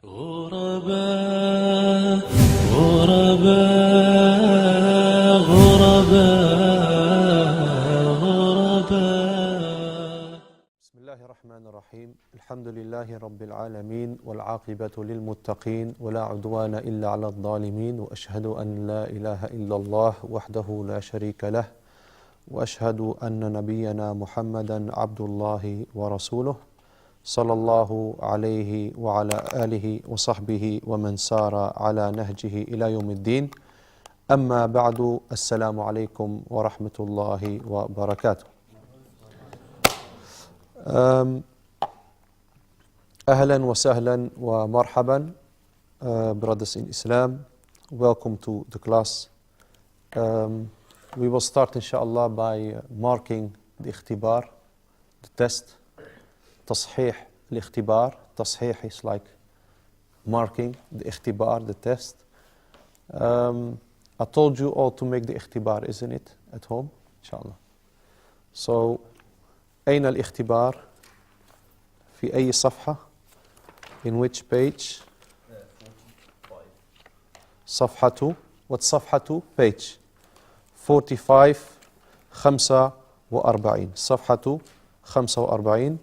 غرباء غرباء غرباء غرباء. بسم الله الرحمن الرحيم. الحمد لله رب العالمين والعاقبة للمتقين ولا عدوان إلا على الظالمين، وأشهد أن لا إله إلا الله وحده لا شريك له، وأشهد أن نبينا محمدا عبد الله ورسوله صلى الله عليه وعلى آله وصحبه ومن سار على نهجه إلى يوم الدين. أما بعد، السلام عليكم ورحمة الله وبركاته. أهلا وسهلا ومرحبا, brothers in Islam. Welcome to the class. We will start inshallah by marking the اختبار, the test. تصحيح الاختبار. تصحيح is like marking, the اختبار, the test. I told you all to make the اختبار, isn't it, at home, inshallah. So, أين الاختبار? في أي صفحة? In which page? 45. صفحة. What صفحة? Page 45. 45. صفحة 45.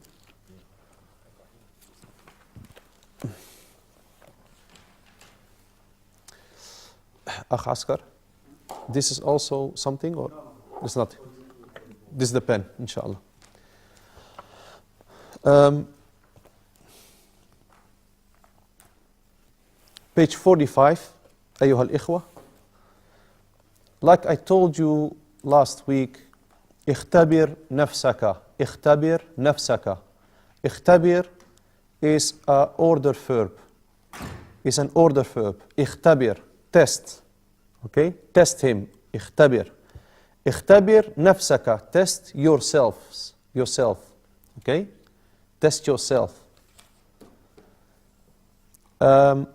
أخ عسكر, this is also something or it's not? This is the pen, inshallah. Page 45, أيها الإخوة. Like I told you last week, اختبر نفسك. اختبر نفسك. اختبر is an order verb. It's an order verb. اختبر, test. Okay? Test him. اختبر. اختبر نفسك. Test yourselves. Yourself. Okay? Test yourself.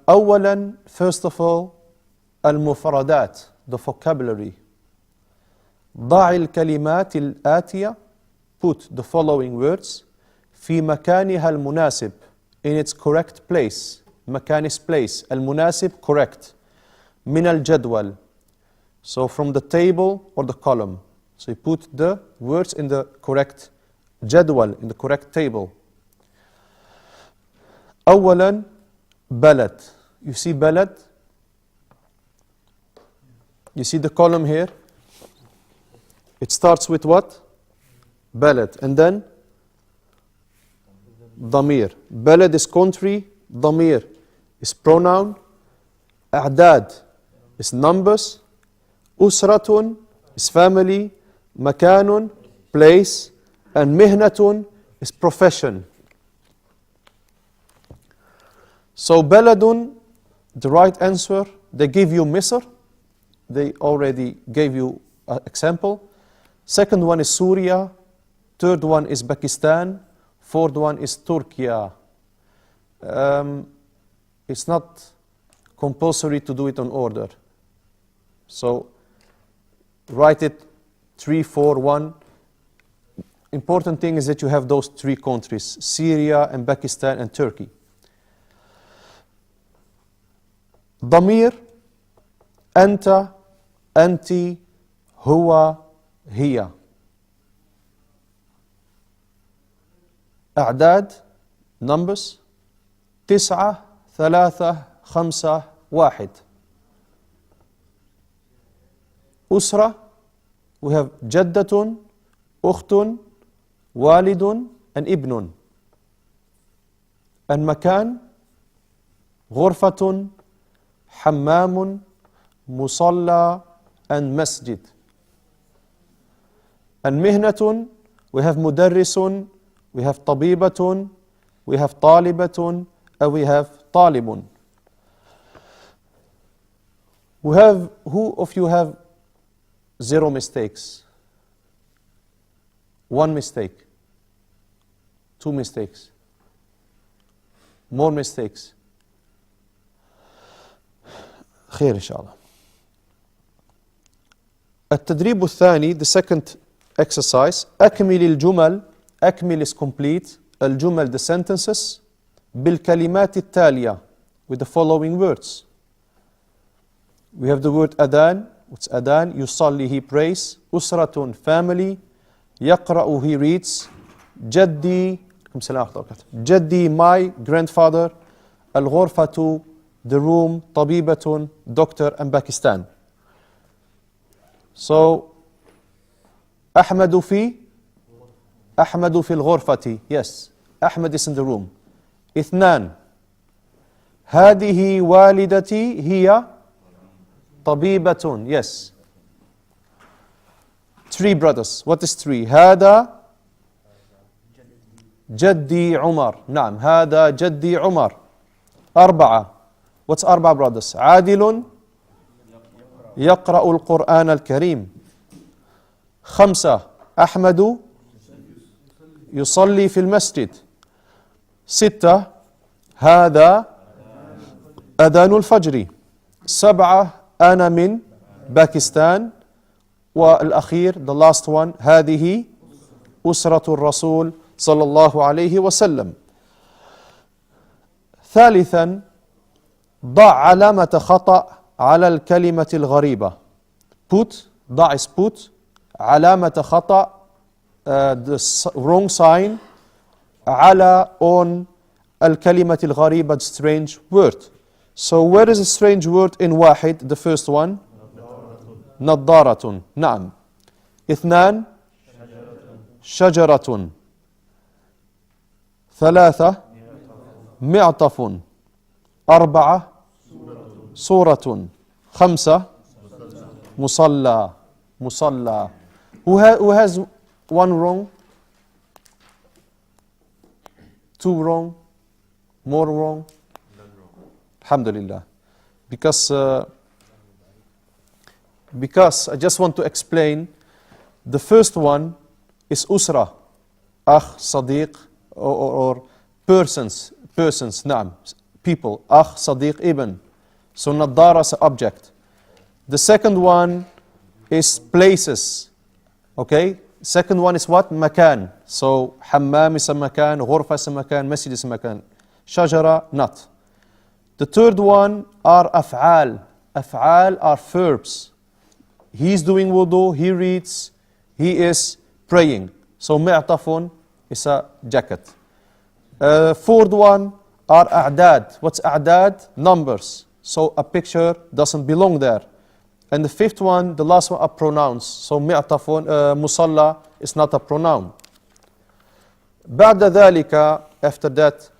أولا, first of all, المفردات, the vocabulary. ضع الكلمات الآتية, put the following words, في مكانها المناسب, in its correct place. مكان is place. المناسب, correct. من الجدول. So from the table or the column. So you put the words in the correct جدول, in the correct table. أولا, بلد. You see بلد? You see the column here? It starts with what? بلد. And then? ضمير. بلد is country. ضمير is pronoun. أعداد is numbers. أسرة is family. مكان, place. And مهنة is profession. So بلد, the right answer, they give you Misr. They already gave you an example. Second one is Syria. Third one is Pakistan. Fourth one is Turkey. It's not compulsory to do it on order. So write it 3, 4, 1. Important thing is that you have those three countries, Syria and Pakistan and Turkey. ضمير, أنت, أنت, هو, هي. أعداد, numbers, 9, 3, 5, 1. أسرة, we have جدة, أخت, والد, and ابن. And مكان, غرفة, حمام, مصلى, and مسجد. And مهنة, we have مدرس, we have طبيبة, we have طالبة, and we have طالب. Who of you have 0 mistakes? 1 mistake? 2 mistakes? More mistakes? خير إن شاء الله. التدريب الثاني, the second exercise, أكمل الجمل. أكمل is complete. الجمل, the sentences. بالكلمات التالية. with the following words. We have the word adhan. What's adhan? Yusalli, he prays. Usratun, family. Yaqra'u, he reads. Jaddi, Jaddi, my grandfather. Al-ghurfatu, the room. Tabibatun, doctor, and Pakistan. So, Ahmadu fi al-ghurfati. Yes, Ahmad is in the room. Ithnan. هذه والدتي هي طبيبة. Yes. 3 brothers. What is 3? هذا جدي عمر. نعم. هذا جدي عمر. 4. What's 4 brothers? عادل يقرأ القرآن الكريم. 5. أحمد يصلي في المسجد. 6. هذا أذان الفجر. 7. أنا من باكستان. والأخير, the last one, هذه أسرة الرسول صلى الله عليه وسلم. ثالثا, ضع علامة خطأ على الكلمة الغريبة. ضع is put, علامة خطأ, the wrong sign, على on الكلمة الغريبة, strange word. So where is a strange word in واحد? The first one. نظارة. نعم. 2. شجرة. 3. معطف. 4. سورة. 5. مصلى. مصلى. Who has 1 wrong? 2 wrong? More wrong? Alhamdulillah. Because I just want to explain, the first one is usra, akh, sadiq, or persons, naam, people, akh, sadiq, ibn. So nadara is object. The second one is places, okay? Second one is what? Makan. So hammam is a makan, ghurfa is a makan, masjid is a makan. Shajara, not. The third one are af'al. Af'al are verbs. He is doing wudu, he reads, he is praying. So mi'tafun is a jacket. Fourth one are a'dad. What's a'dad? Numbers. So a picture doesn't belong there. And the fifth one, the last one, are pronouns. So mi'tafun, musalla is not a pronoun. بعد ذلك, after that,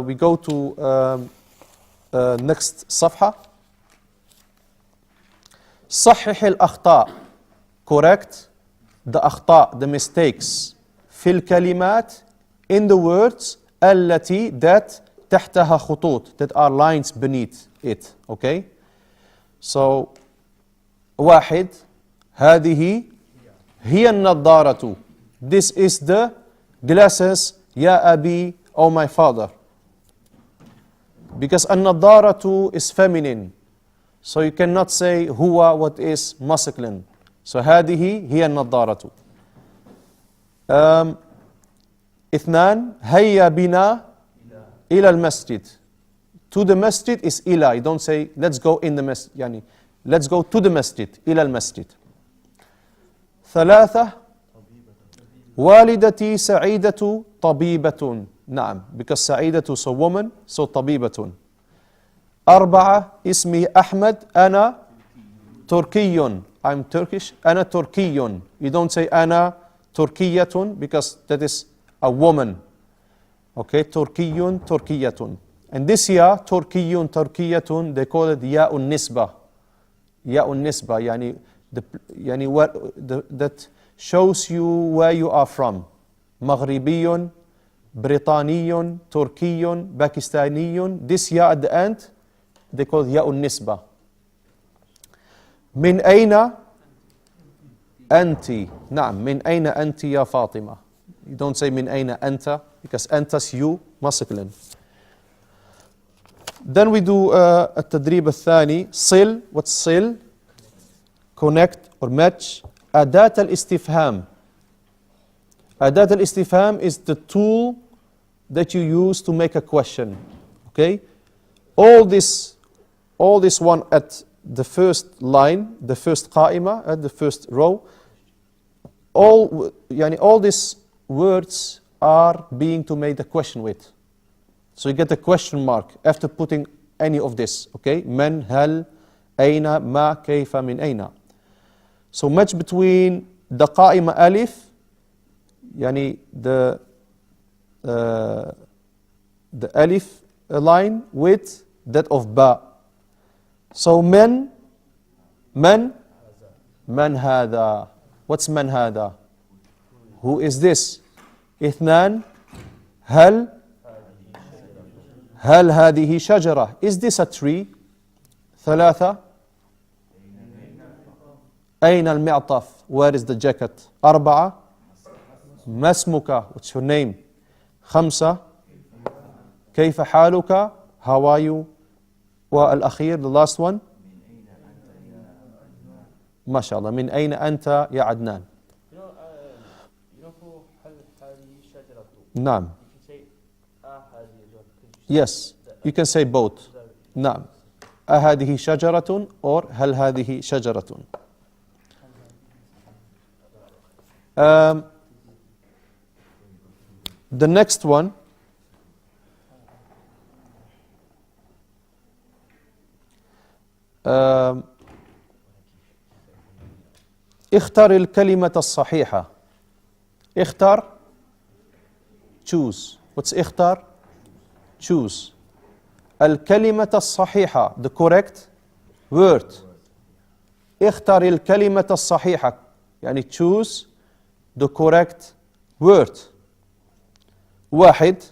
we go to next صفحة. صحح الأخطاء. Correct the أخطاء, the mistakes. في الكلمات, in the words, التي, that, تحتها خطوط, that are lines beneath it. Okay? So, واحد, هذه هي النظارة. This is the glasses, يا أبي, oh my father. Because النظارة is feminine. So you cannot say huwa, what is masculine. So هذه هي النظارة. 2. هيا بنا إلى المسجد. To the masjid is إلى. You don't say let's go in the masjid. يعني let's go to the masjid. إلى المسجد. 3. والدتي سعيدة طبيبة. نعم, because سعيدة so woman, so طبيبة. 4. اسمي أحمد. أنا تركي. I'm Turkish. أنا تركي. You don't say أنا تركية because that is a woman. Okay, تركي تركية. And this year, تركي تركية, they call it ياء النسبة. ياء النسبة يعني that shows you where you are from. مغربي, بريطاني, تركي, باكستاني. This year at the end, they call it ياء النسبة. من أين أنت. نعم, من أين أنت يا فاطمة. You don't say من أين أنت because أنت is you, masculine. Then we do التدريب الثاني. صل. What's صل? Connect or match. أداة الاستفهام. أداة الاستفهام is the tool that you use to make a question. Okay? all this one at the first line, the first qa'ima, at the first row, all these words are being to make the question with. So you get a question mark after putting any of this, okay? Man, hal, ayna, ma, kayfa, min ayna. So match between the qa'ima alif, yani the alif line with that of ba. So man hada. What's man hada? Who is this? Ithnan, hal هذه شجرة. Is this a tree? ثلاثة, أين المعطف? Where is the jacket? أربعة, ما اسمك? What's your name? خمسة, كيف حالك? How are you? والأخير, the last one, ما شاء الله, من أين أنت يا عدنان? You know for هل هذه شجرة. نعم. You can say هذه. Yes, you can say both. نعم. أهذه شجرة or هل هذه شجرة. The next one. اختر الكلمة الصحيحة. اختر, choose. What's اختر? Choose. الكلمة الصحيحة, the correct word. اختر الكلمة الصحيحة, يعني choose the correct word. واحد,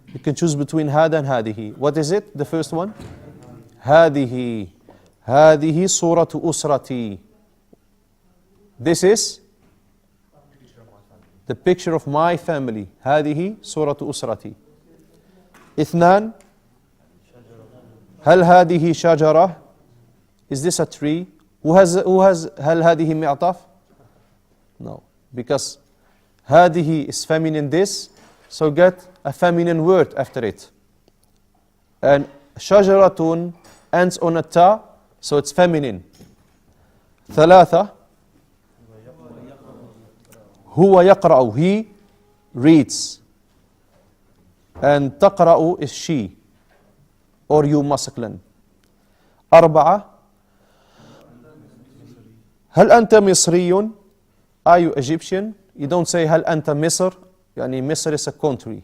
you can choose between هذا and هذه. What is it? The first one? هذه. هذه صورة أسرتي. This is the picture of my family. هذه صورة أسرتي. اثنان, هل هذه شجرة? Is this a tree? Who has هل هذه معطف? No, because هذه is feminine this, so get a feminine word after it. And شجرة ends on a ta, so it's feminine. ثلاثة, هو يقرأ, he reads. And تقرأ is she or you masculine. أربعة, هل أنت مصري? Are you Egyptian? You don't say هل أنت مصر, يعني مصر is a country.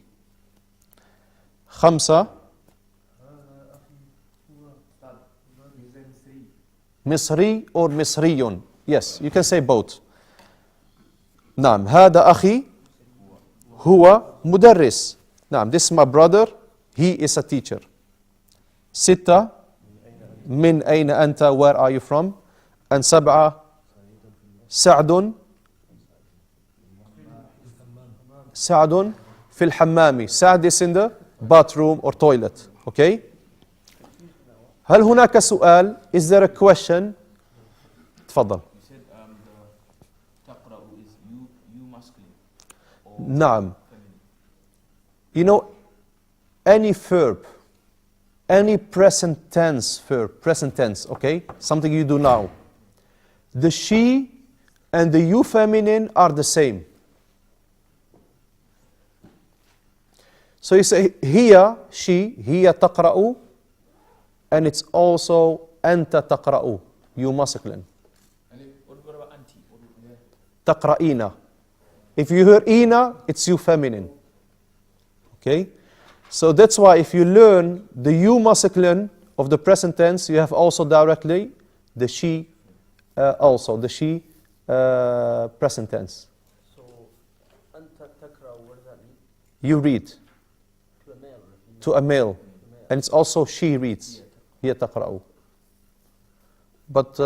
خمسة, مصري or مصري. Yes, you can say both. نعم, هذا أخي, هو مدرس. نعم, this is my brother, he is a teacher. ستة, من أين أنت? Where are you from? And سبعة, سعد في الحمام. سعد is in the bathroom or toilet. Okay? هل هناك سؤال? Is there a question? تفضل. You said the تقرأ is you masculine. نعم. You know, any verb, any present tense verb, present tense, okay? Something you do now. The she and the you feminine are the same. So you say هي, she, هي تقرأ, and it's also أنت تقرأ, you masculine. What about anti? تقرأين. If you hear إينا, it's you feminine. Okay? So that's why if you learn the you masculine of the present tense, you have also directly the she, also the she present tense. So, أنت تقرأ, what does that mean? You read To a male or a female? to a male, and it's also she reads. هي تقرأ. But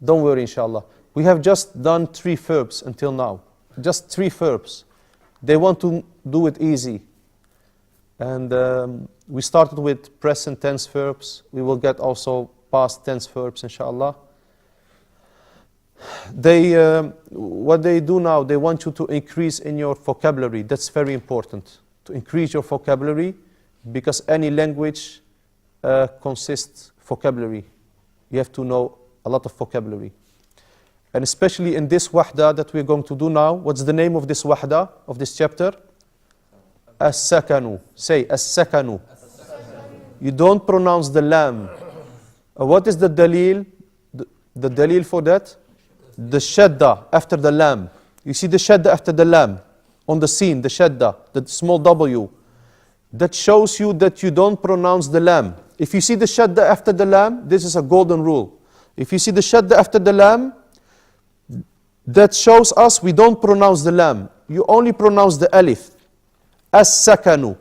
don't worry, inshallah. We have just done 3 verbs until now. Just 3 verbs. They want to do it easy. And we started with present tense verbs. We will get also past tense verbs, inshallah. What they do now, they want you to increase in your vocabulary. That's very important. To increase your vocabulary, because any language consists vocabulary. You have to know a lot of vocabulary. And especially in this wahda that we're going to do now, what's the name of this wahda, of this chapter? As-sakanu. Say, as-sakanu. You don't pronounce the lam. What is the dalil? The dalil for that? The shadda after the lam. You see the shadda after the lam on the scene, the shadda, the small w. That shows you that you don't pronounce the lam. If you see the shadda after the lam, this is a golden rule. If you see the shadda after the lam, that shows us we don't pronounce the lam. You only pronounce the alif. As-sakanu.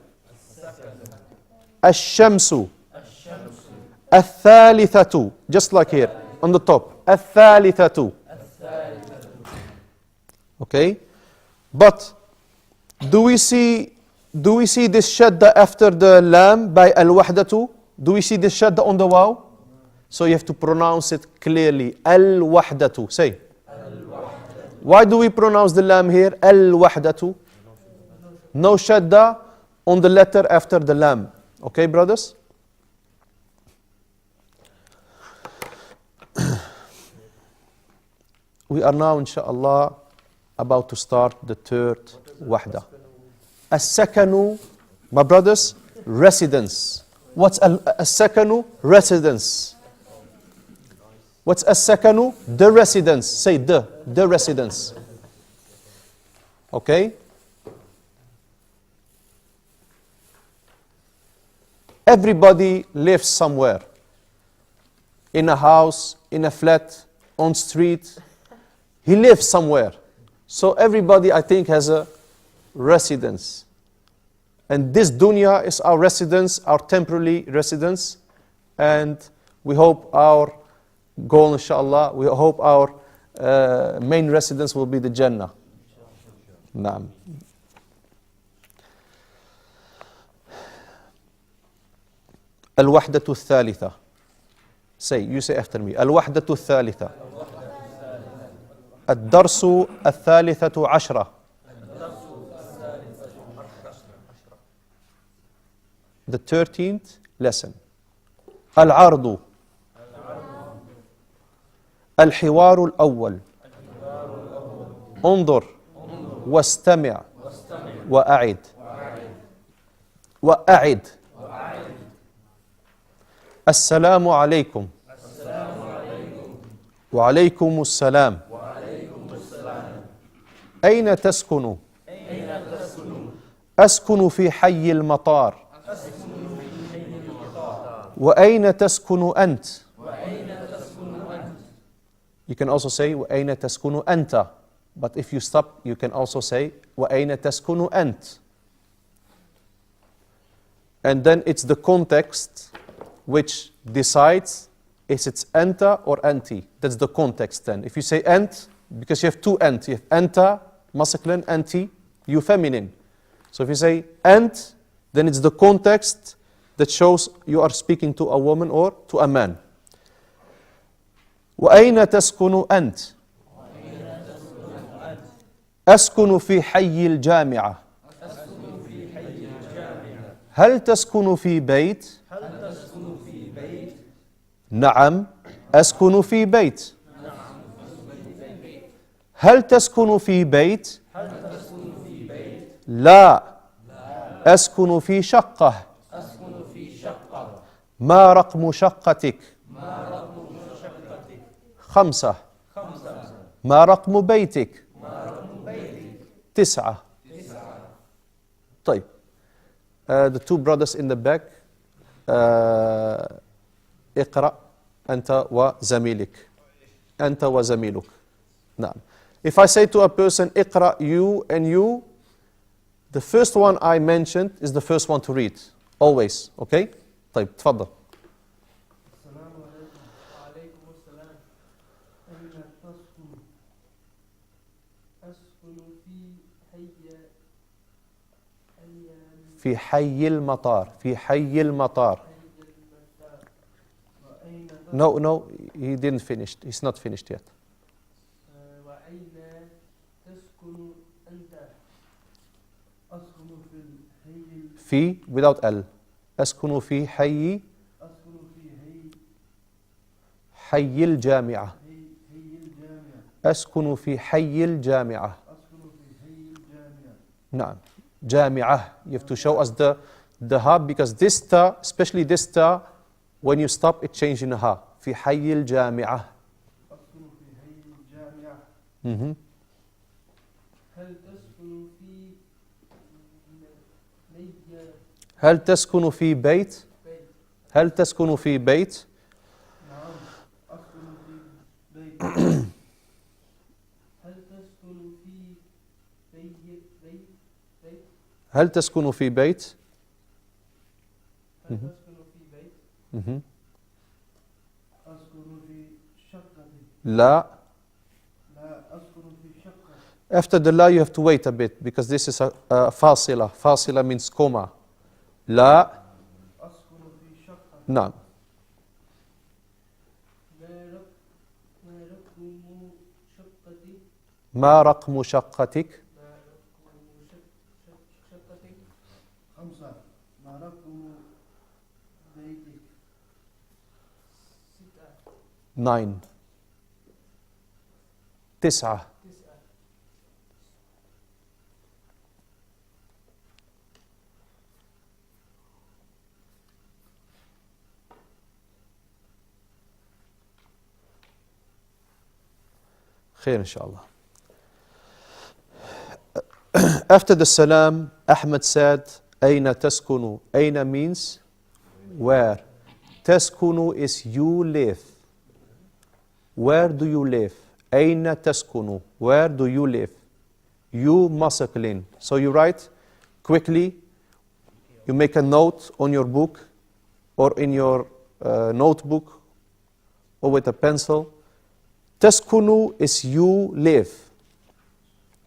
Ash-shamsu. Al-thalithatu. Just like here, on the top. Al-thalithatu. Okay? But, do we see this shadda after the lam by al-wahdatu? Do we see this shadda on the waw? So you have to pronounce it clearly. Al-wahdatu. Say. Why do we pronounce the lam here? Al-wahdatu. No shadda on the letter after the lam. Okay, brothers? We are now, inshallah, about to start the third wahda. As-sakanu, my brothers, residence. What's as-sakanu? Residence. What's as-sakanu? The residence. Say the residence. Okay? Everybody lives somewhere. In a house, in a flat, on street. He lives somewhere. So everybody, I think, has a residence. And this dunya is our residence, our temporary residence. And we hope our goal, inshallah, we hope our main residence will be the Jannah. Naam. الوحدة الثالثة. Say, you say after me. الوحدة الثالثة. الدرس الثالثة عشرة. The 13th lesson. العرض. الحوار الأول. انظر واستمع وأعد. وأعد. السلام عليكم. وعليكم السلام. أين تسكن؟ أسكن في حي المطار. وأين تسكن أنت؟ You can also say وأين تسكن أنت. But if you stop, you can also say وأين تسكن أنت. And then it's the context which decides if it's anta or anti. That's the context then. If you say ant, because you have two ant, you have anta, masculine, anti, you feminine. So if you say ant, then it's the context that shows you are speaking to a woman or to a man. وأين تسكن أنت؟ أسكن في حي الجامعة. هل تسكن في بيت؟ نعم أسكن في بيت. هل تسكن في بيت؟ لا أسكن في شقة. ما رقم شقتك؟ 5. ما رقم بيتك؟ 9. طيب. The two brothers in the back. اقرأ أنت وزميلك. أنت وزميلك. نعم. If I say to a person اقرأ, you and you, the first one I mentioned is the first one to read. Always. Okay? طيب تفضل. السلام عليكم. وعليكم السلام. أين تسكن؟ أسكن في حي المطار. في حي المطار. No, he didn't finish. He's not finished yet. وأين تسكن أنت؟ أسكن في الحي في without L. أسكن في حي أسكن في حي الجامعة. حي الجامعة. أسكن في حي الجامعة. أسكن في حي الجامعة. نعم. جامعة. You have to show us the ha, because this ta, especially this ta, when you stop it changes in a ha. في حي الجامعة. أسكن في حي الجامعة. Mhm. هل تسكن في هل تسكن في بيت؟ بيت؟ هل تسكن في بيت؟ نعم أسكن في بيت. هل تسكن في بيت؟ هل تسكن في بيت؟ هل تسكن في بيت؟ Mhm. أسكن في شقة. لا. لا أسكن في شقة. After the la you have to wait a bit because this is a فاصلة. فاصلة means comma. لا. أسكن في شقة. نعم. ما رقم شقتي؟ ما رقم شقتك؟ شقتك. 5. ما رقم بيتك؟ 9. 9. خير إن شاء الله. After the salam, Ahmed said, أين تسكن? أين means where. تسكن is you live. Where do you live? أين تسكن? Where do you live? You مسكن. So you write quickly. You make a note on your book or in your notebook or with a pencil. تسكن is you live.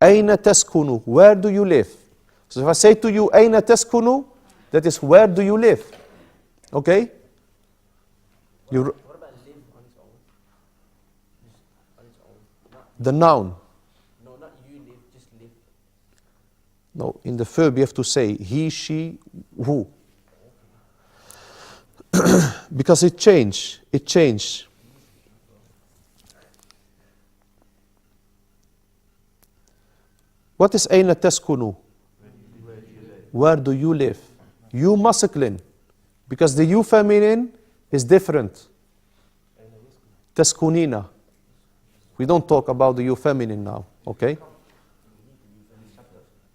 أين تسكن? Where do you live? So if I say to you أين تسكن, that is where do you live? Okay? You, What about live on its own? Just on its own. Not, the noun. no, not you live, just live. No, in the verb you have to say he, she, who. Because it changed. It changed. What is أين تسكن? Where do you live? You masculine. Because the you feminine is different. تسكنين. We don't talk about the you feminine now, okay?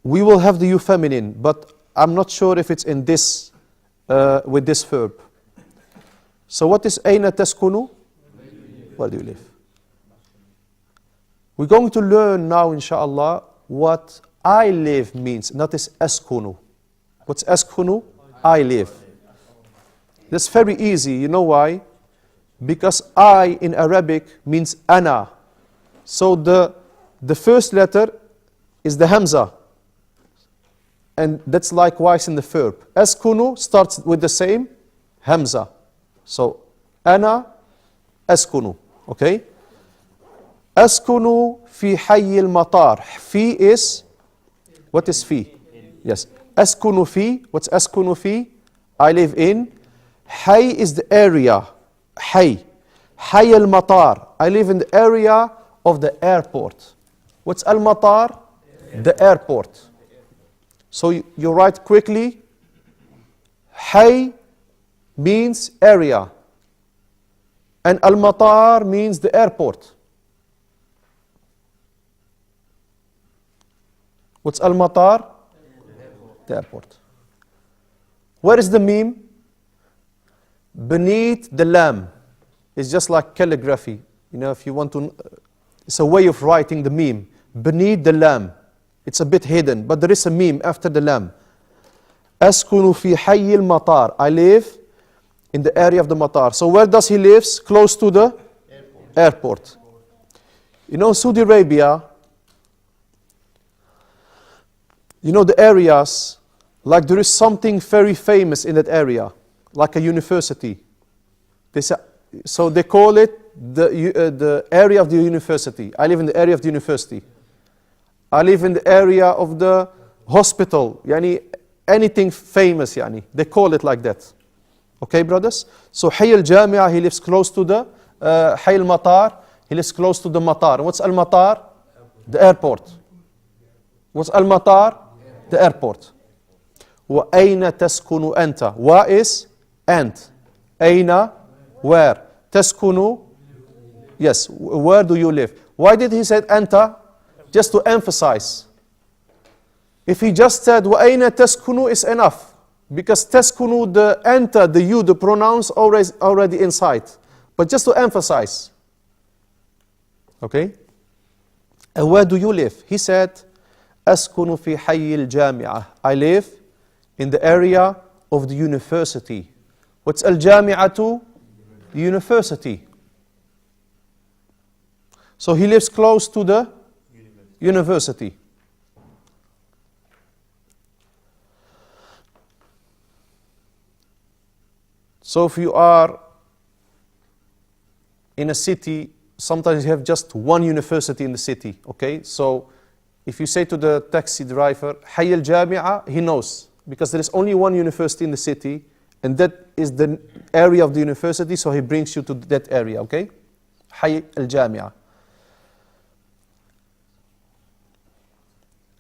We will have the you feminine, but I'm not sure if it's in this, with this verb. So what is أين تسكن? Where do you live? We're going to learn now, inshallah, what I live means, not is أسكن. What's أسكن? I live. That's very easy. You know why? Because I in Arabic means أنا. So the first letter is the Hamza. And that's likewise in the verb. أسكن starts with the same Hamza. So أنا أسكن. Okay? أسكن في حي المطار. في is, what is في? Yes. أسكن في, what's أسكن في? I live in. حي is the area. حي. حي المطار. I live in the area of the airport. What's المطار? The airport. So you write quickly. حي means area. And المطار means the airport. What's al-matar? The airport. Where is the meme? Beneath the lam. It's just like calligraphy. You know, if you want to, it's a way of writing the meme. Beneath the lam. It's a bit hidden, but there is a meme after the lam. أسكن في حي المطار. I live in the area of the matar. So where does he live? Close to the airport. You know, Saudi Arabia, you know the areas, like there is something very famous in that area, like a university. So they call it the area of the university. I live in the area of the university. I live in the area of the hospital. Yani, anything famous, يعني. They call it like that. Okay, brothers? So حي الجامعة, he lives close to the حي المطار, he lives close to the matar. What's al-matar? The airport. What's al-matar? The airport. وأين تسكن أنت? Wa is أنت. أين? Where? تسكن? Yes, where do you live? Why did he say أنت? Just to emphasize. If he just said وأين تسكن is enough. Because تسكن, the أنت, the you, the pronouns already inside. But just to emphasize. Okay? And where do you live? He said أسكن في حي الجامعة. I live in the area of the university. What's al-jami'atu? The university. So he lives close to the university. So if you are in a city, sometimes you have just one university in the city, okay? So if you say to the taxi driver, حي الجامعة, he knows. Because there is only one university in the city, and that is the area of the university, so he brings you to that area, okay? حي الجامعة.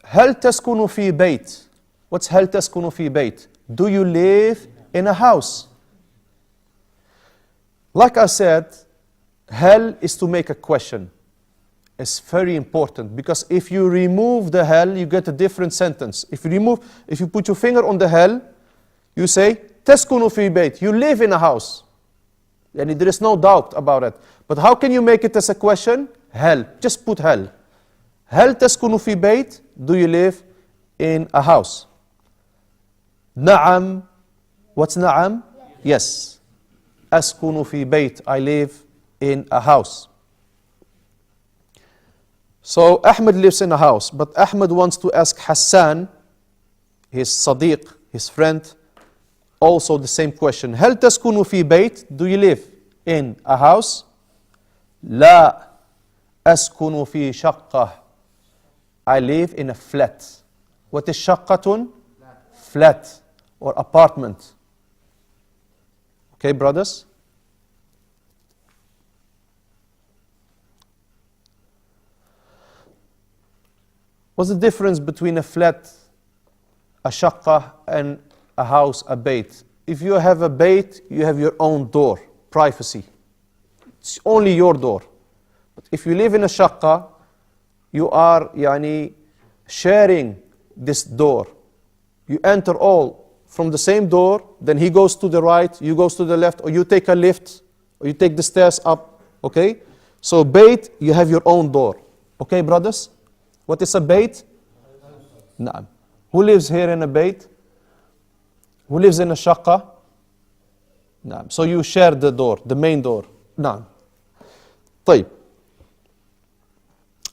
هل تسكن في بيت? What's هل تسكن في بيت? Do you live in a house? Like I said, hal is to make a question. It's very important because if you remove the hal, you get a different sentence. If you put your finger on the hal, you say تسكن في بيت. You live in a house. And there is no doubt about it. But how can you make it as a question? Hal. Just put hal. هل تسكن في بيت? Do you live in a house? نعم. What's نعم? Yes. أسكن في بيت. I live in a house. So Ahmed lives in a house, but Ahmed wants to ask Hassan, his sadiq, his friend, also the same question. هل تسكن في بيت? Do you live in a house? لا أسكن في شقة. I live in a flat. What is شقة? Flat or apartment. Okay, brothers? What's the difference between a flat, a shaqqa, and a house, a bayt? If you have a bayt, you have your own door, privacy. It's only your door. But if you live in a shaqqa, you are sharing this door. You enter all from the same door, then he goes to the right, you goes to the left, or you take a lift, or you take the stairs up, okay? So bayt, you have your own door. Okay, brothers? What is a bayt? Naam. Who lives here in a bayt? Who lives in a shaqqa? Naam. So you share the door, the main door. Naam. طيب.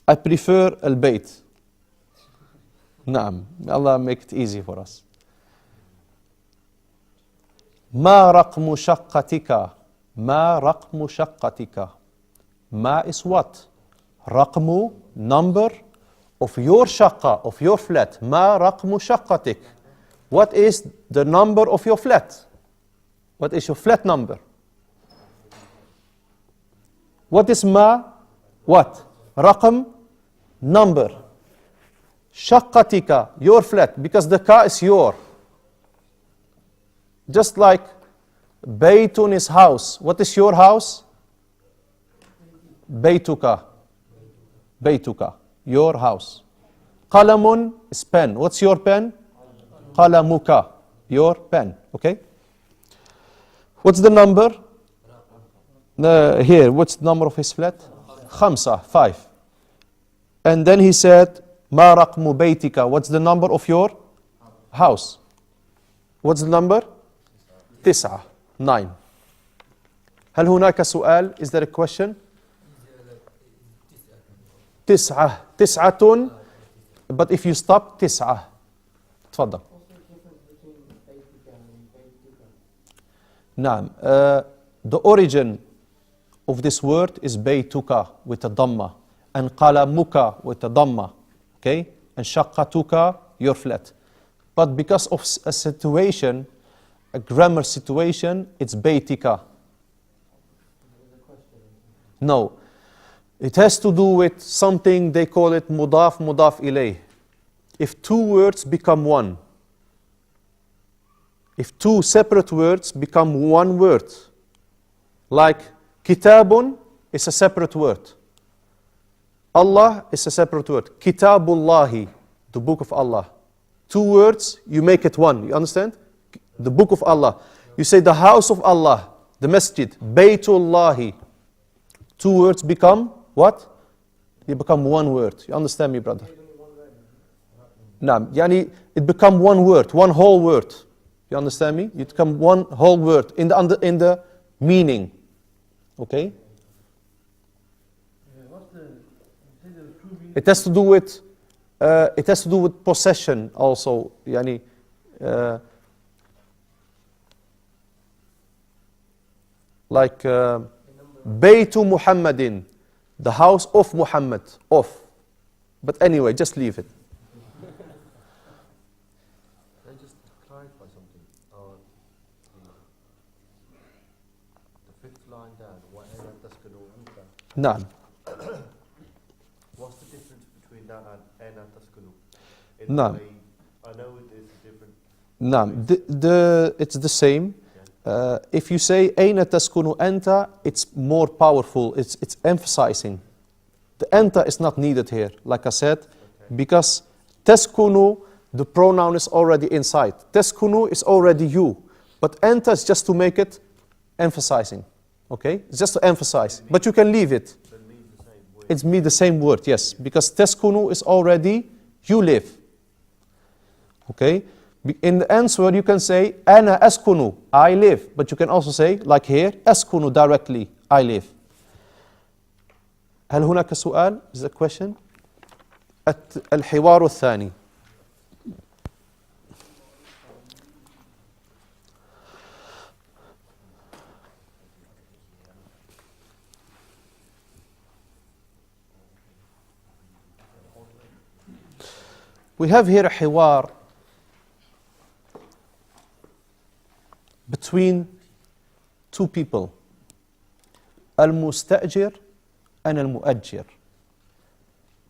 I prefer al-bayt. Naam. May Allah make it easy for us. ما رقم شقتك? ما رقم شقتك? ما is what? رقم, number of your shaqqa, of your flat. ما رقم شقتك? What is the number of your flat? What is your flat number? What is ma? What? رقم, number. شقتك, your flat, because the ka is your. Just like baytun is house. What is your house? Baytuka. Baytuka, your house. Qalamun is pen. What's your pen? Qalamuka, your pen. Okay? What's the number? Here, what's the number of his flat? Khamsa, 5. And then he said, Ma raqmu baytika. What's the number of your house? What's the number? 9. 9. هل هناك سؤال? Is there a question? 9. 9. But if you stop, 9. تفضل. نعم. The origin of this word is baytuka with a dhamma, and qalamuka with a dhamma. Okay? And shaqqatuka, your flat. But because of a situation, a grammar situation, it's baytika. No. It has to do with something they call it mudaf ilayh. If two words become one, if two separate words become one word, like kitabun is a separate word, Allah is a separate word, kitabullahi, the book of Allah. Two words, you make it one, you understand? The book of Allah. You say the house of Allah, the masjid, baytullahi. Two words become what? They become one word. You understand me, brother? Naam. Yani it become one word, one whole word. You understand me? It become one whole word in the meaning. Okay? What's the true meaning? It has to do with possession also. Yani like Baytu Muhammadin, the house of Muhammad, of. But anyway, just leave it. Can I just clarify something? The fifth line down, وَأَنَا تَسْكُنُ أَنْتَ. Naam. What's the difference between that and أَنَا تَسْكُنُ? Naam. I know it is different. Naam. It's the same. If you say أين تسكن أنت, it's more powerful. It's emphasizing. The anta is not needed here, like I said, because تسكن, the pronoun is already inside. تسكن is already you, but anta is just to make it emphasizing. Okay, it's just to emphasize. But you can leave it. It's me the same word, yes, because تسكن is already you live. Okay. In the answer, you can say, أنا أسكن, I live. But you can also say, like here, أسكن directly, I live. هل هناك سؤال? Is that a question? الحوار الثاني. We have here a حوار between two people, al-musta'jir and al-mu'ajjir.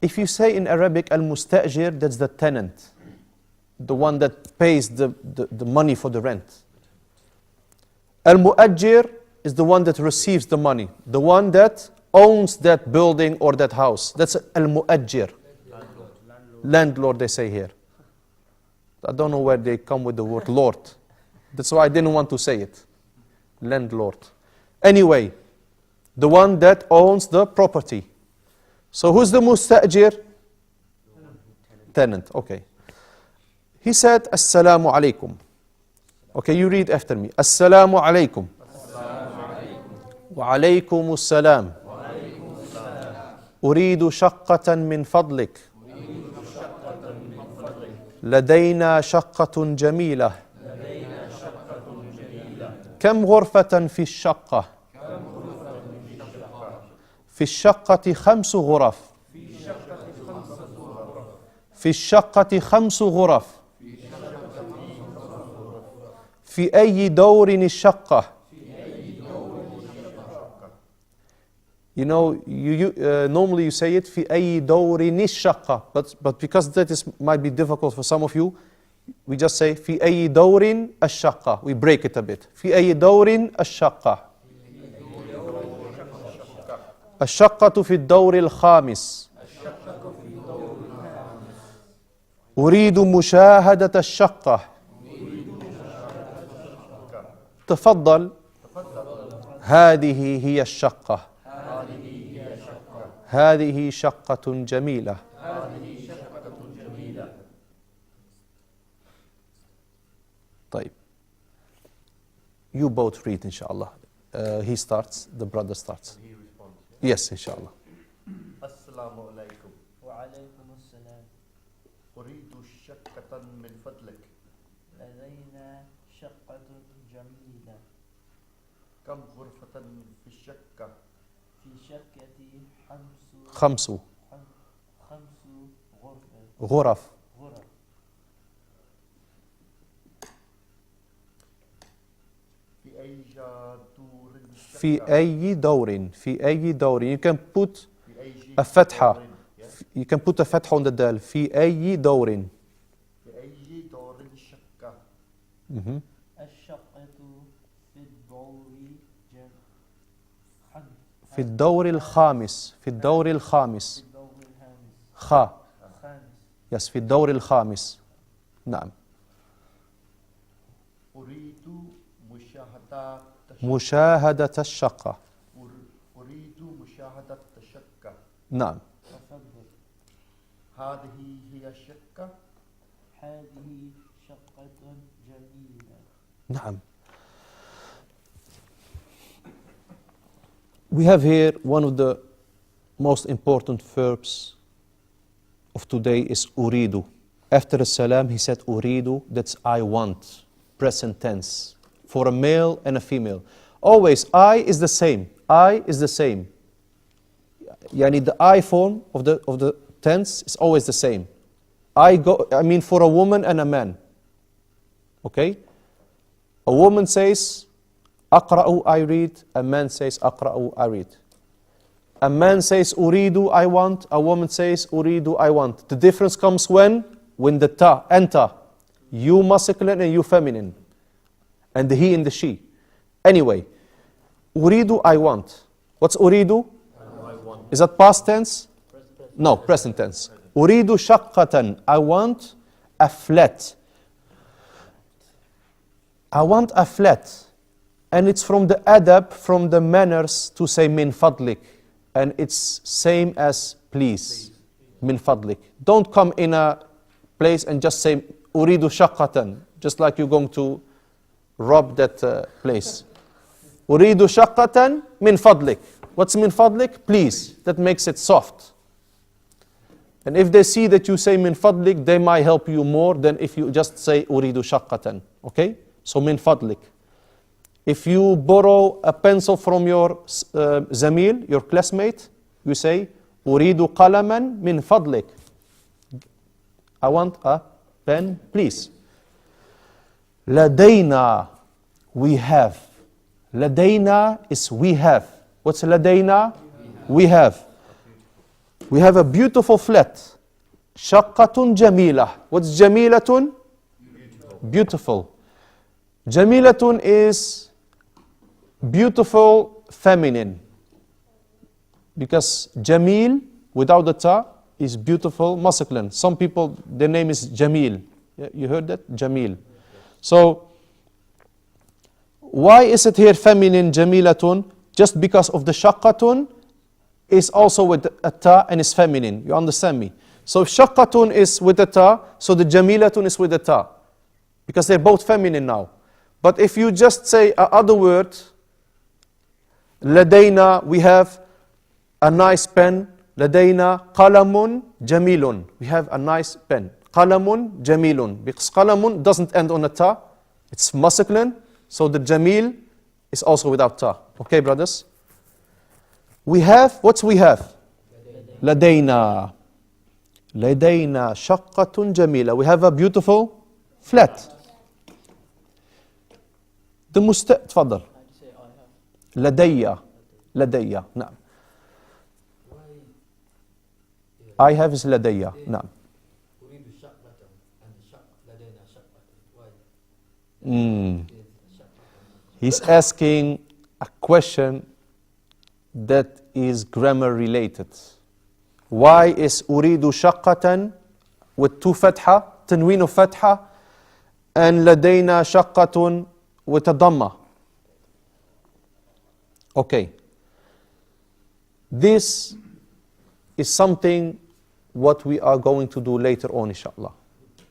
If you say in Arabic al-musta'jir, that's the tenant, the one that pays the money for the rent. Al-mu'ajjir is the one that receives the money, the one that owns that building or that house. That's al-mu'ajjir. Landlord, they say here. I don't know where they come with the word lord. That's why I didn't want to say it. Landlord. Anyway, the one that owns the property. So who's the musta'jir? Tenant. Okay. He said, Assalamu alaikum. Okay, you read after me. Assalamu alaikum. Wa alaykum assalam. أريد شقة من فضلك. لدينا شقة جميلة. كم غرفة في الشقة؟ في الشقة 5 غرف. في الشقة 5 غرف. في أي دور الشقة؟ You know, normally you say it في أي دور الشقة, but because that might be difficult for some of you, we just say في أي دور الشقة. We break it a bit. في أي دور الشقة. الشقة في الدور الخامس. أريد مشاهدة الشقة. تفضل. هذه هي الشقة. هذه شقة جميلة. طيب. You both read inshallah. He starts, the brother starts. He responds. Yes, inshallah. Assalamu alaikum. وعليكم السلام. أريد شقة من فضلك. لدينا شقة جميلة. كم غرفة في الشقة؟ في شقتي 5 5 غرف. غرف. غرف. في أي دور الشقة. في أي دور. في أي دور. You can put في أي a فتحة. دور. Yeah. You can put a فتحة on the dal. في أي دور. في أي دور الشقة. Mhm. الشقة في الدور في الدور الخامس. في الدور الخامس. في الدور الخامس. خا. الخامس. Yes, في الدور الخامس. نعم. أريد مشاهدة مشاهدة الشقة. أريد مشاهدة الشقة. نعم. تفضل. هذه هي الشقة. هذه شقة جميلة. نعم. We have here one of the most important verbs of today is أريد. After the salam, he said أريد, that's I want, present tense, for a male and a female. Always, I is the same. I is the same. Yani the I form of the tense is always the same. I mean for a woman and a man. Okay? A woman says, أقرأ, I read. A man says, أقرأ, I read. A man says, أريد, I want. A woman says, أريد, I want. The difference comes when the ta, enter. You masculine and you feminine. And the he and the she. Anyway, أريد, I want. What's أريد? I want. Is that past tense? No, present tense. أريد شقة. I want a flat. I want a flat. And it's from the adab, from the manners to say min fadlik. And it's same as please. Min fadlik. Don't come in a place and just say أريد شقة. Just like you're going to rob that place. أريد شقة min fadlik. What's min fadlik? Please. That makes it soft. And if they see that you say min fadlik, they might help you more than if you just say أريد شقة. Okay? So min fadlik. If you borrow a pencil from your zamil, your classmate, you say أريد قلما min fadlik. I want a pen, please. لدينا, we have. لدينا is we have. What's لدينا? We have. We have a beautiful flat. شقة جميلة. What's جميلة? Beautiful. جميلة is beautiful feminine. Because Jamil, without the ta, is beautiful masculine. Some people, their name is Jamil. You heard that? Jamil. So, why is it here feminine, Jamilatun? Just because of the shaqqatun is also with a ta and is feminine. You understand me? So if shaqqatun is with a ta, so the Jamilatun is with a ta. Because they're both feminine now. But if you just say another word, لدينا, we have a nice pen. لدينا قلم جميل. We have a nice pen. قلم جميل. Because قلم doesn't end on a ta. It's masculine. So the jamil is also without ta. Okay, brothers? We have, what's we have? لدينا. لدينا شقة جميلة. We have a beautiful flat. The تفضل. لدي. لدي. نعم. I have is لدي. نعم. أريد شقة and لدينا شقة. Why? He's asking a question that is grammar related. Why is أريد شقة with two فتحة, تنوين فتحة, and لدينا شقة with a dhamma? Okay. This is something what we are going to do later on, inshallah.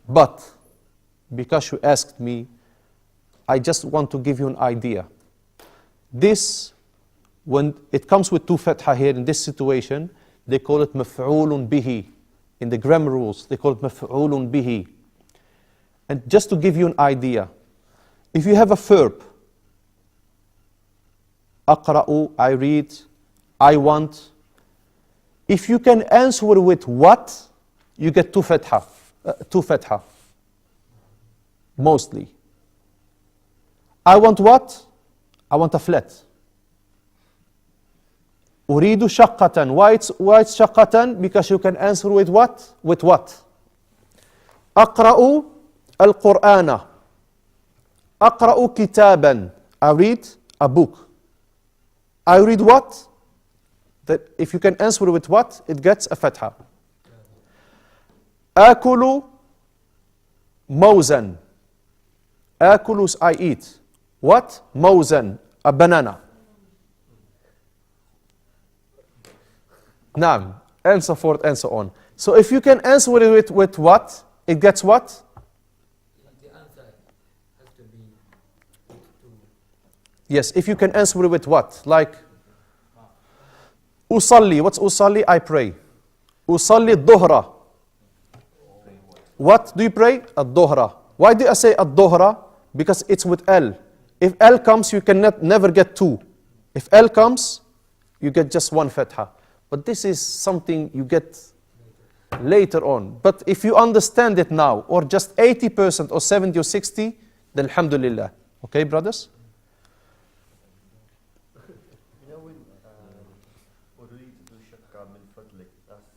But because you asked me, I just want to give you an idea. This, when it comes with two fatha here in this situation, they call it maf'ulun bihi. In the grammar rules, they call it maf'ulun bihi. And just to give you an idea, if you have a verb, aqra'u, I read, I want, if you can answer with what, you get two fatha. Mostly. I want what? I want a flat. أريد شقة. Why it's شقة? Because you can answer with what? With what? أقرأ القرآن. أقرأ كتابا. I read a book. I read what? That if you can answer with what, it gets a fatha. آكل موزا. آكل is I eat. What? موزا. A banana. نعم. And so forth and so on. So if you can answer it with what, it gets what? The answer has to be to. Yes, if you can answer it with what? Like, أصلي. What's أصلي? I pray. أصلي الظهر. What do you pray? الظهر. Why do I say الظهر? Because it's with L. If L comes, you can never get two. If L comes, you get just one fatha. But this is something you get later on. But if you understand it now, or just 80% or 70 or 60, then alhamdulillah. Okay, brothers? You know when أريد شقة من فضلك, that's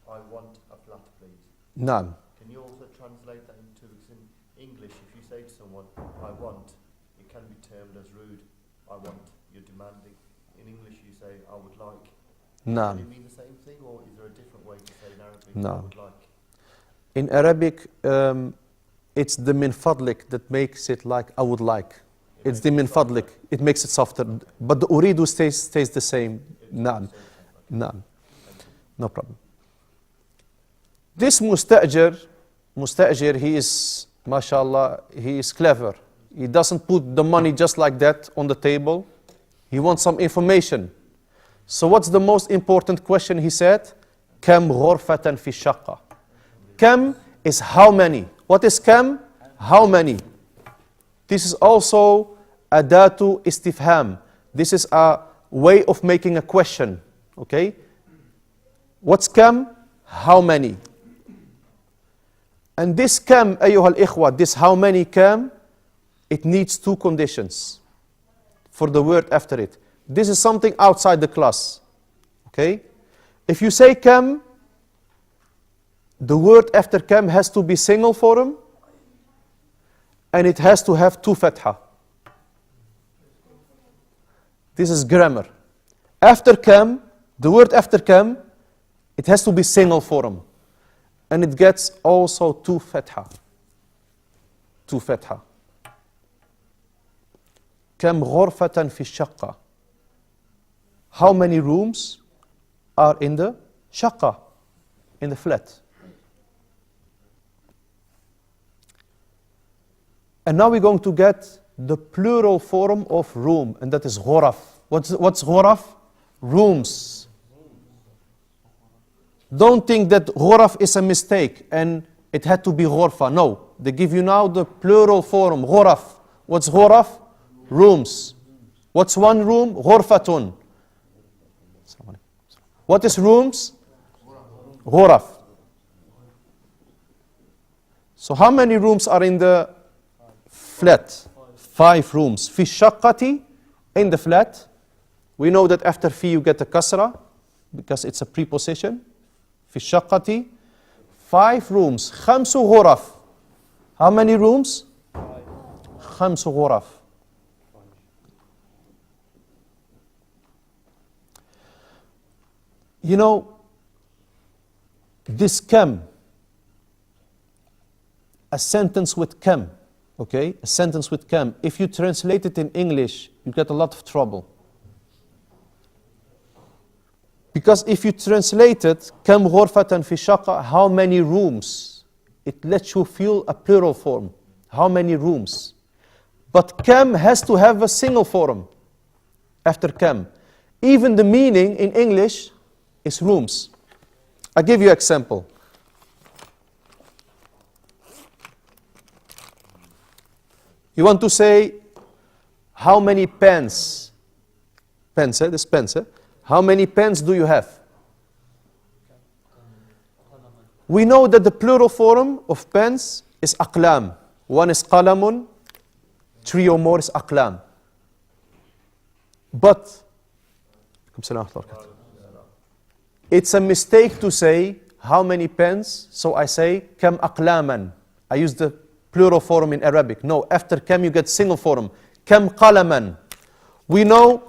I want a flat please. نعم. Can you also translate that into, because in English if you say to someone I want, it can be termed as rude. I want, you're demanding. In English you say I would like. نعم. Does it mean the same thing, or is there a different way to say in Arabic No. I would like? In Arabic, it's the min fadlik that makes it like I would like. It's the min fadlik. It makes it softer. But the uridu stays the same. Naam. Naam. No problem. This musta'jir, he is, mashallah, he is clever. He doesn't put the money just like that on the table. He wants some information. So what's the most important question he said? Kam ghurfatan fi shaqqa. Kam is how many. What is kam? How many. This is also adatu istifham. This is a way of making a question. Okay? What's kam? How many. And this kam, ayyuha al-ikhwa, this how many kam, it needs two conditions for the word after it. This is something outside the class. Okay? If you say kam, the word after kam has to be single form, and it has to have two fatha. This is grammar. After kam, the word after kam, it has to be single form, and it gets also two fatha. Two fatha. Kam ghurfatan fi shaqqa. How many rooms are in the shaqqa, in the flat? And now we're going to get the plural form of room, and that is ghuraf. What's ghuraf? Rooms. Don't think that ghuraf is a mistake and it had to be ghurfa. No, they give you now the plural form, ghuraf. What's ghuraf? Rooms. What's one room? Ghurfatun. What is rooms? Ghuraf. So how many rooms are in the flat? 5 rooms. Fi shaqqati, in the flat. We know that after fi you get a kasra, because it's a preposition. Fi shaqqati, 5 rooms. Khamsu ghuraf. How many rooms? 5 ghuraf. You know, this kam, a sentence with kam, okay? A sentence with kam. If you translate it in English, you get a lot of trouble. Because if you translate it, kam ghurfatan fi shaqqa, how many rooms? It lets you feel a plural form. How many rooms? But kam has to have a single form after kam. Even the meaning in English is rooms. I'll give you an example. You want to say, how many pens? Pens, this pens, How many pens do you have? We know that the plural form of pens is aqlam. One is qalamun, 3 or more is aqlam. But it's a mistake to say how many pens. So I say kam aqlaman. I use the plural form in Arabic. No, after kam you get single form. Kam qalaman. We know,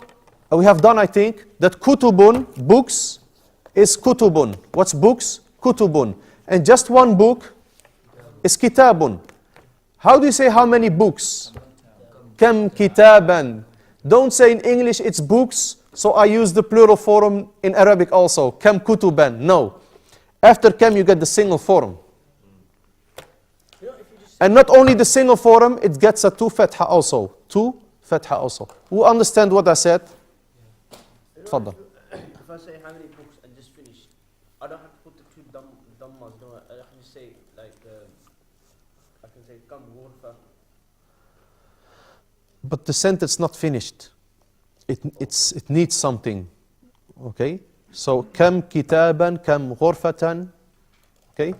we have done I think, that kutubun, books, is kutubun. What's books? Kutubun. And just one book is kitabun. How do you say how many books? Kam kitaban. Don't say in English it's books, so I use the plural form in Arabic also. Kam kutuban. No. After kam you get the single form. And not only the single form, it gets a two fatha also. Two fatha also. Who understand what I said? Tfaddal. If I say how many books and just finish, I don't have to put the two dhammas, do I? I can just say like, I can say kam ghurfa. But the sentence not finished. It needs something. Okay? So, kam kitaban, kam ghurfatan. Okay?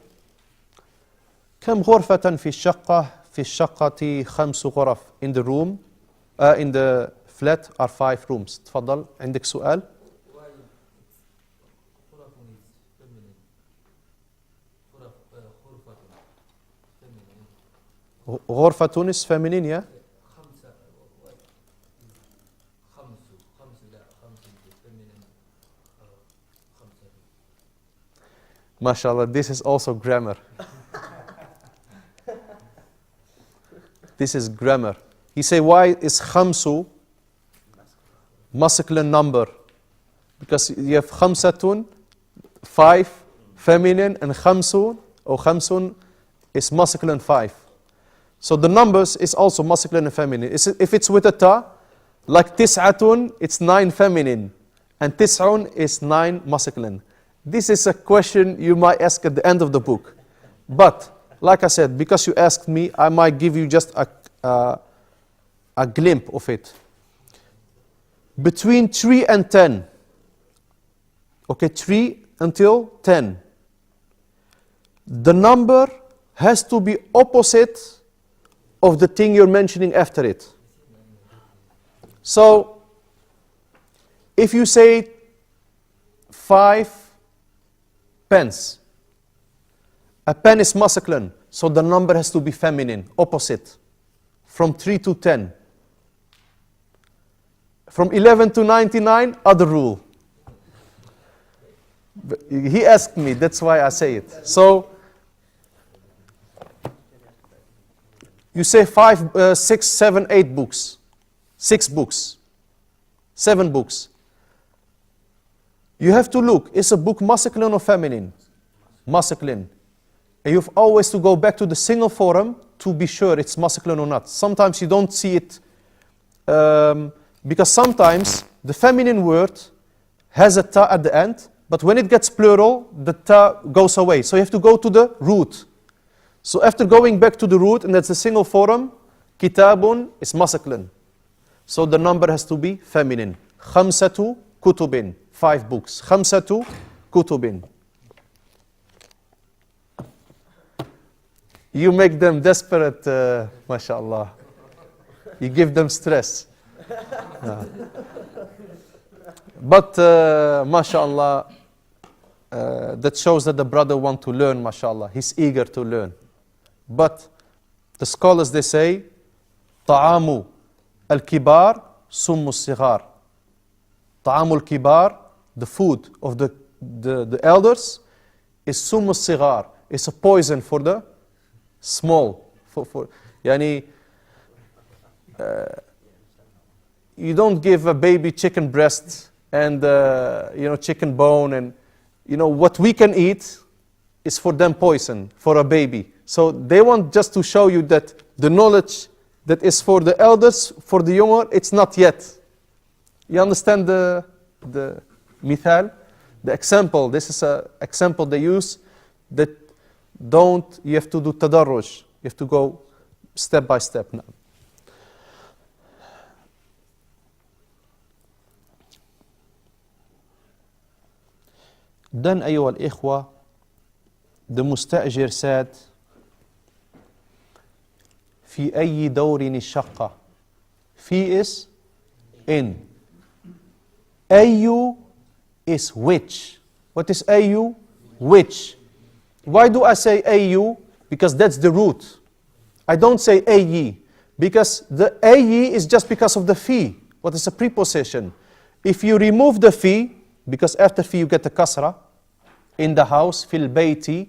Kam ghurfatan fi shaqqa, fi shaqqati khamsu ghuraf. In the room, in the flat are 5 rooms. تفضل. عندك سؤال؟ غرفة is feminine, yeah? MashaAllah, this is also grammar. This is grammar. You say, why is khamsu masculine number? Because you have khamsatun, 5, feminine, and khamsun, or khamsun is masculine 5. So the numbers is also masculine and feminine. If it's with a ta, like tis'atun, it's 9 feminine, and tis'un is 9 masculine. This is a question you might ask at the end of the book. But, like I said, because you asked me, I might give you just a glimpse of it. Between 3 and 10, okay, 3 until 10, the number has to be opposite of the thing you're mentioning after it. So, if you say 5 pens, a pen is masculine, so the number has to be feminine, opposite, from 3 to 10. From 11 to 99, other rule. He asked me, that's why I say it. So, you say 5, 6, 7, 8 books. 6 books. 7 books. You have to look, is a book masculine or feminine? Masculine. And you have always to go back to the single form to be sure it's masculine or not. Sometimes you don't see it, because sometimes the feminine word has a ta at the end, but when it gets plural, the ta goes away. So you have to go to the root. So after going back to the root, and that's the single form, kitabun is masculine. So the number has to be feminine. Khamsatu kutubin, 5 books. Khamsatu kutubin. You make them desperate, mashallah. You give them stress. But, mashallah, that shows that the brother wants to learn, mashallah. He's eager to learn. But the scholars, they say, طعام الكبار سم الصغار. طعام الكبار, the food of the elders, is سم الصغار. It's a poison for the small. Yani, you don't give a baby chicken breast and chicken bone, and what we can eat is for them poison for a baby. So they want just to show you that the knowledge that is for the elders, for the younger, it's not yet. You understand the mithal, the example? This is an example they use that you have to do tadarruj. You have to go step by step now. Then, أيها الإخوة, the مستأجر said, في أي دور الشقة. في is in. Ayu is which. What is ayu? Which. Why do I say ayu? Because that's the root. I don't say ayi. Because the ayi is just because of the fi. What is a preposition? If you remove the fi, because after fi you get the kasra, in the house, fil bayti.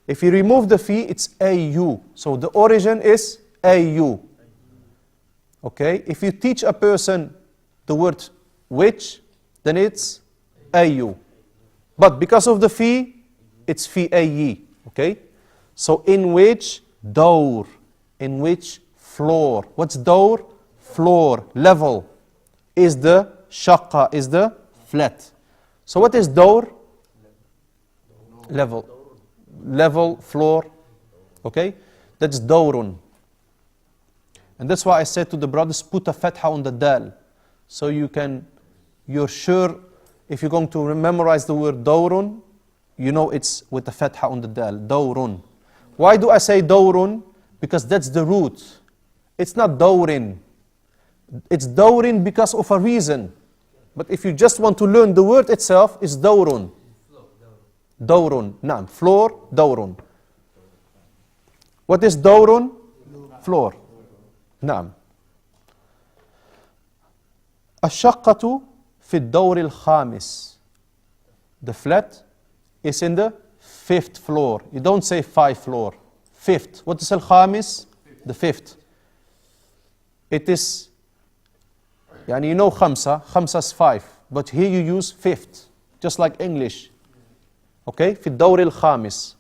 If you remove the fi, it's ayu. So the origin is ayu. Okay? If you teach a person the word which, then it's ayu. But because of the fi, it's fi ayi. Okay? So in which, dawr. In which, floor. What's dawr? Floor, level. Is the shaqqa, is the flat. So what is dawr? Level. Level, floor. Okay? That's dawrun. And that's why I said to the brothers, put a fatha on the dal. So you're sure, if you're going to memorize the word dawrun, you know it's with the fatha on the dal. Dawrun. Why do I say dawrun? Because that's the root. It's not dawrin. It's dawrin because of a reason. But if you just want to learn the word itself, it's dawrun. Dawrun. Naam. Floor, dawrun. What is dawrun? Floor. Naam. الشقة في الدور الخامس. The flat is in the 5th floor. You don't say 5th floor. 5th. What is al-khamis? The 5th. It is, yani you know khamsa. Khamsa is 5. But here you use 5th. Just like English. Okay? في الدور الخامس.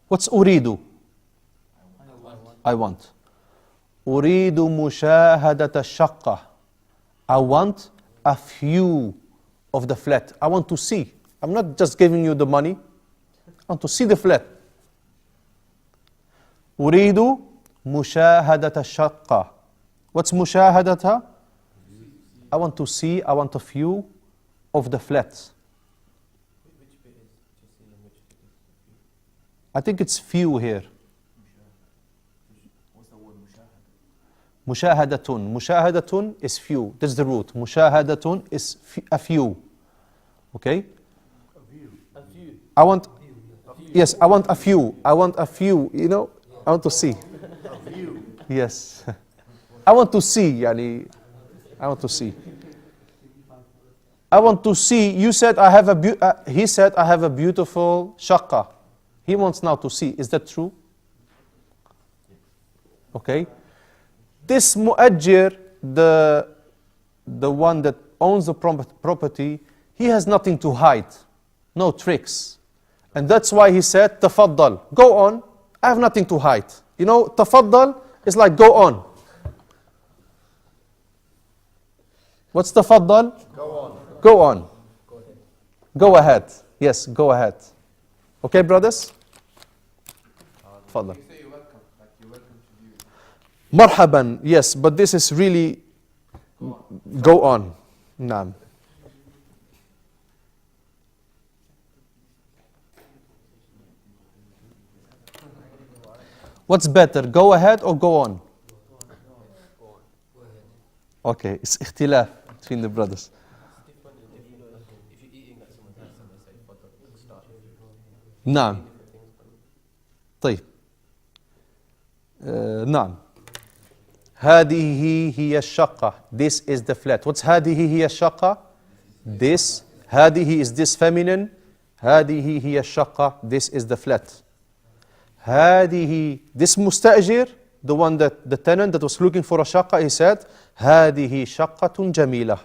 What's أريد? I want. أريد مشاهدة الشقة. I want a few of the flat. I want to see. I'm not just giving you the money. I want to see the flat. أريد مشاهدة الشقة. What's مشاهدتها? I want to see, I want a few of the flat. Which bit is to see and which bit is I think it's few here. what's the word mushahada? مشاهدة. مشاهدة is few. That's the root. مشاهدة is a few. Okay? A few. I want, yes, I want a few. I want a few, you know, I want to see. Yes. I want to see, yani, I want to see. I want to see, you said I have he said I have a beautiful shaqqa. He wants now to see. Is that true? Okay. This mu'ajjir, the one that owns the property, he has nothing to hide. No tricks. And that's why he said, tafaddal, go on. I have nothing to hide. You know, tafaddal is like go on. What's tafaddal? Go on. Go on. Go ahead. Yes, go ahead. Okay, brothers? Tafaddal. You say you're welcome, like you're welcome to you. Marhaban, yes, but this is really go on. Naam. What's better, go ahead or go on? Okay, it's ikhtilaf between the brothers. If you're eating at someone's house and they say, start. نعم. طيب. نعم. هذه هي الشقة. This is the flat. What's هذه هي الشقة? This. هذه is this feminine. هذه هي الشقة. This is the flat. هذه, this مستأجر, the one that, the tenant that was looking for a shaqqa, he said, هذه شقة جميلة.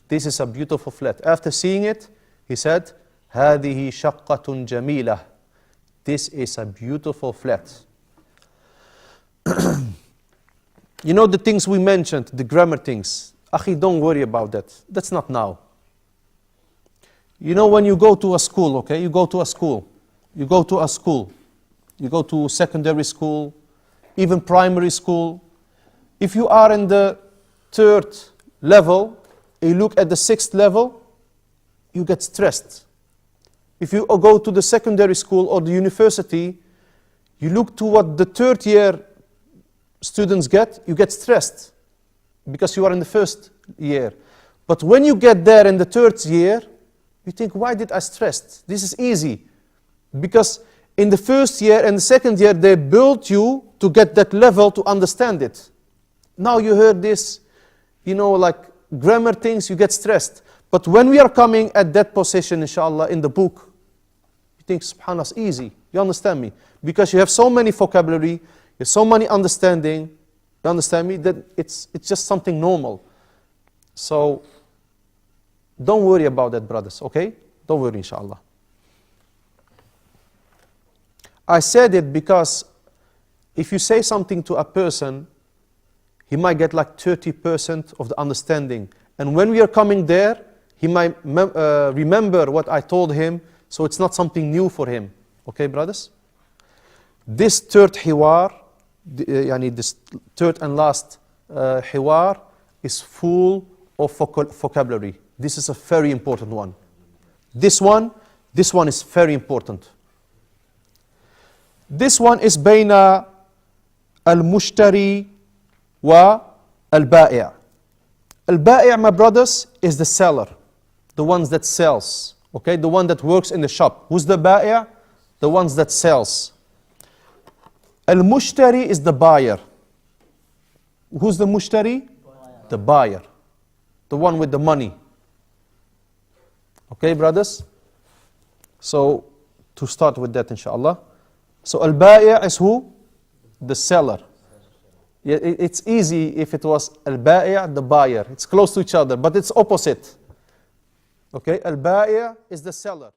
This is a beautiful flat. After seeing it, he said, هذه شقة جميلة. This is a beautiful flat. You know the things we mentioned, the grammar things. Akhi, don't worry about that. That's not now. You know when you go to a school, okay? You go to a school. You go to a school. You go to secondary school, even primary school. If you are in the 3rd level, you look at the 6th level, you get stressed. If you go to the secondary school or the university, you look to what the 3rd year students get, you get stressed because you are in the first year. But when you get there in the third year, you think, why did I stress? This is easy. Because in the first year and the second year, they built you to get that level to understand it. Now you heard this, like grammar things, you get stressed. But when we are coming at that position, inshallah, in the book, you think, subhanAllah, it's easy. You understand me? Because you have so many vocabulary, you have so many understanding, you understand me, that it's just something normal. So, don't worry about that, brothers, okay? Don't worry, inshallah. I said it because if you say something to a person, he might get like 30% of the understanding. And when we are coming there, he might remember what I told him, so it's not something new for him. Okay, brothers? This third hiwar, this third and last hiwar is full of vocabulary. This is a very important one. This one is very important. This one is bayna al-mushtari wa al-ba'i'. Al-ba'i', my brothers, is the seller, the ones that sells. Okay, the one that works in the shop. Who's the ba'i'? The ones that sells. Al-mushtari is the buyer. Who's the mushtari? The buyer. The one with the money. Okay, brothers? So, to start with that, inshallah. So, al-ba'i' is who? The seller. Yeah, it's easy if it was al-ba'i', the buyer. It's close to each other, but it's opposite. Okay, al-ba'i' is the seller.